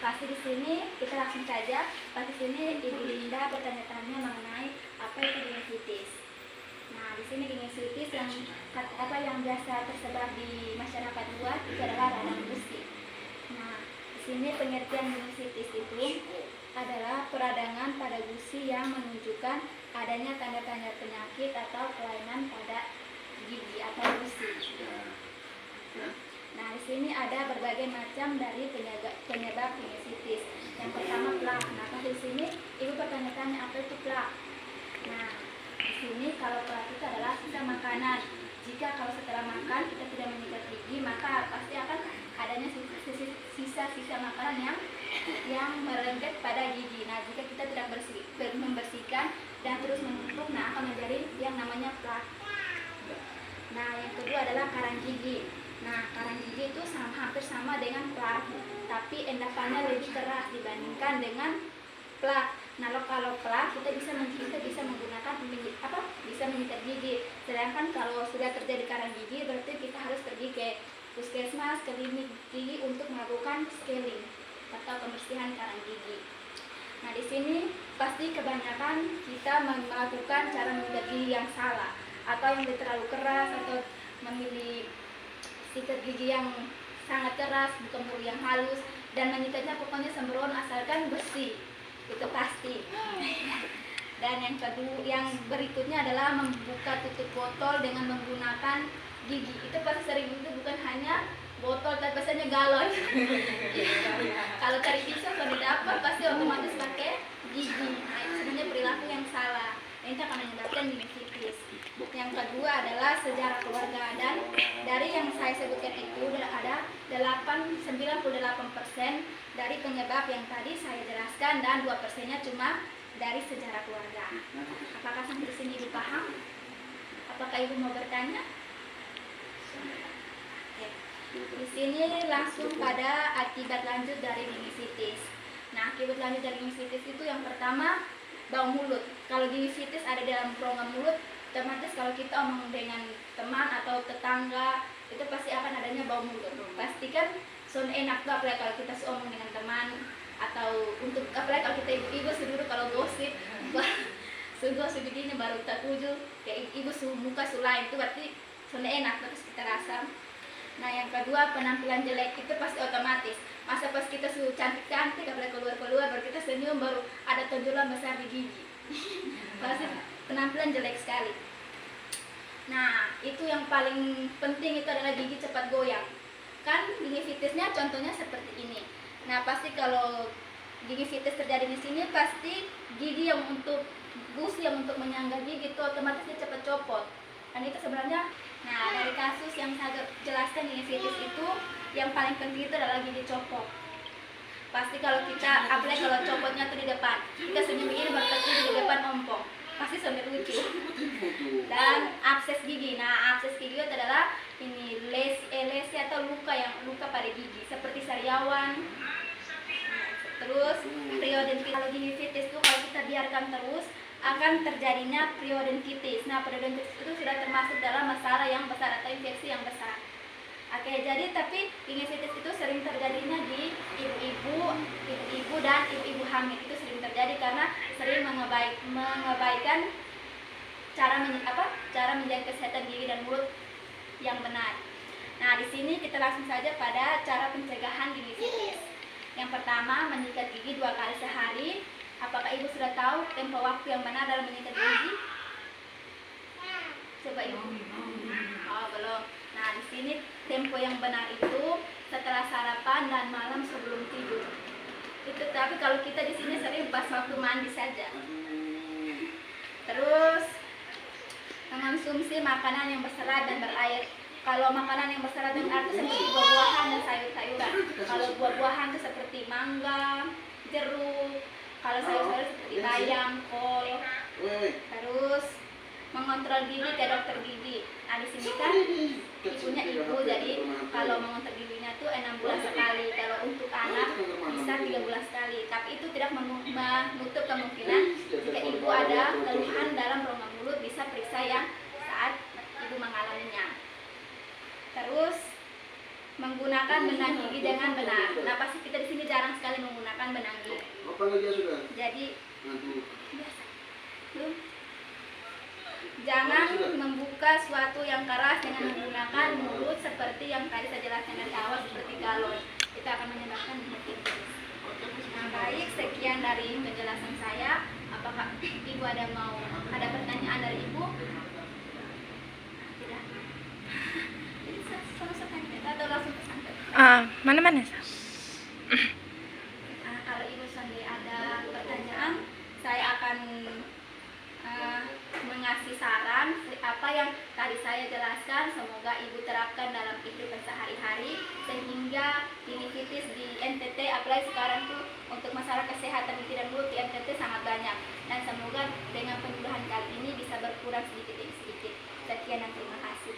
pasti di sini kita langsung saja. Pasti di sini Ibu Linda bertanya-tanya mengenai apa itu gingivitis. Nah, di sini gingivitis yang biasa tersebar di masyarakat luar itu adalah radang gusi. Nah, di sini pengertian gingivitis itu adalah peradangan pada gusi yang menunjukkan adanya tanda-tanda penyakit atau kelainan pada gigi atau gusi. Nah, di sini ada berbagai macam dari penyebab gingivitis. Yang pertama plak. Nah, di sini Ibu bertanya-tanya apa itu plak. Nah, di sini kalau plak itu adalah sisa makanan. Jika kalau setelah makan kita tidak menyikat gigi, maka pasti akan adanya sisa-sisa makanan yang merengket pada gigi. Nah, jika kita tidak membersihkan dan terus menumpuk, nah akan menjadi yang namanya plak. Nah, yang kedua adalah karang gigi. Nah, karang gigi itu hampir sama dengan plak, tapi endapannya lebih keras dibandingkan dengan plak. Nah, kalau plak kita bisa menggunakan bisa menyikat gigi. Sedangkan kalau sudah terjadi karang gigi, berarti kita harus pergi ke puskesmas, ke klinik gigi untuk melakukan scaling atau pembersihan karang gigi. Nah, di sini pasti kebanyakan kita melakukan cara menyikat gigi yang salah, atau yang terlalu keras, atau memilih sikat gigi yang sangat keras, bukan yang halus, dan menyikatnya pokoknya sembrono asalkan bersih, itu pasti. Dan yang berikutnya adalah membuka tutup botol dengan menggunakan gigi. Itu pasti sering, itu bukan hanya botol tapi biasanya galon. Kalau cari pisau kalau didapat pasti otomatis pakai gigi. Nah, itu sebenarnya perilaku yang salah. Ini akan menyebabkan gingivitis. Yang kedua adalah sejarah keluarga, dan dari yang saya sebutkan itu ada 98% dari penyebab yang tadi saya jelaskan, dan 2%-nya cuma dari sejarah keluarga. Apakah sampai di sini Ibu paham? Apakah Ibu mau bertanya? Di sini langsung pada akibat lanjut dari gingivitis. Nah, akibat lanjut dari gingivitis itu yang pertama bau mulut. Kalau gingivitis ada dalam rongga mulut, otomatis kalau kita omong dengan teman atau tetangga itu pasti akan adanya bau mulut. Pastikan son enak tuh, apalagi kalau kita omong dengan teman, atau untuk apalagi kalau kita ibu-ibu dulu kalau gosip gosip begini baru tak tuju kayak ibu muka sulain itu berarti son enak terus kita rasa. Nah, yang kedua penampilan jelek itu pasti otomatis. Masa pas kita cantik-cantik apalagi keluar baru kita senyum baru ada tonjolan besar di gigi. Pasti penampilan jelek sekali. Nah, itu yang paling penting itu adalah gigi cepat goyang. Kan gingivitisnya contohnya seperti ini. Nah, pasti kalau gingivitis terjadi di sini pasti gigi yang untuk gusi yang untuk menyangga gigi itu otomatis dia cepat copot. Dan itu sebenarnya, nah dari kasus yang saya jelaskan gingivitis itu yang paling penting itu adalah gigi copot. Pasti kalau kita apalagi kalau copotnya tuh di depan, kita senyum ini baru di depan ompong, pasti sampai lucu. Dan abses gigi. Nah, abses gigi itu adalah ini lesi atau luka pada gigi seperti sariawan. Terus periodontitis. Kalau gingivitis itu kalau kita biarkan terus akan terjadinya periodontitis. Nah, periodontitis itu sudah termasuk dalam masalah yang besar atau infeksi yang besar. Oke, jadi tapi gingivitis itu sering terjadinya di ibu-ibu dan ibu-ibu hamil. Itu sering terjadi karena sering mengabaikan cara menjaga kesehatan gigi dan mulut yang benar. Nah, di sini kita langsung saja pada cara pencegahan gingivitis. Yang pertama, menyikat gigi 2 kali sehari. Apakah Ibu sudah tahu tempo waktu yang benar dalam menyikat gigi? Coba Ibu. Oh, belum. Nah, di sini tempo yang benar itu setelah sarapan dan malam sebelum tidur. Itu tapi kalau kita di sini sering pas waktu mandi saja. Terus mengonsumsi makanan yang berserat dan berair. Kalau makanan yang berserat dan berair itu seperti buah-buahan dan sayur-sayuran. Kalau buah-buahan itu seperti mangga, jeruk. Kalau sayur-sayur seperti bayam, kol. Terus mengontrol gigi ke dokter gigi. Nah, di sini kan ibunya ibu, jadi kalau mengontrol giginya tuh 6 bulan sekali. Kalau untuk anak bisa 3 bulan sekali. Tapi itu tidak menutup kemungkinan jika ibu ada keluhan dalam rongga mulut bisa periksa yang saat ibu mengalaminya. Terus menggunakan benang gigi dengan benar. Nah, pasti kita di sini jarang sekali menggunakan akan menanggih. Apa lagi sudah? Jadi Nanti. biasa. Belum. Jangan membuka suatu yang keras dengan menggunakan mulut seperti yang tadi saya jelaskan dari awal, seperti galon. Kita akan menyebabkan hepatitis. Nah, baik, sekian dari penjelasan saya. Apakah Ibu ada pertanyaan dari Ibu? Tidak. Jadi sama-sama kita atau langsung ke santet? Mana-mana. Nah, kalau Ibu sendiri ada pertanyaan, saya akan mengasih saran apa yang tadi saya jelaskan. Semoga Ibu terapkan dalam kehidupan sehari-hari sehingga meningitis di NTT, apalagi sekarang tuh untuk masalah kesehatan gigi dan mulut di NTT sangat banyak, dan semoga dengan penyuluhan kali ini bisa berkurang sedikit demi sedikit. Sekian dan terima kasih.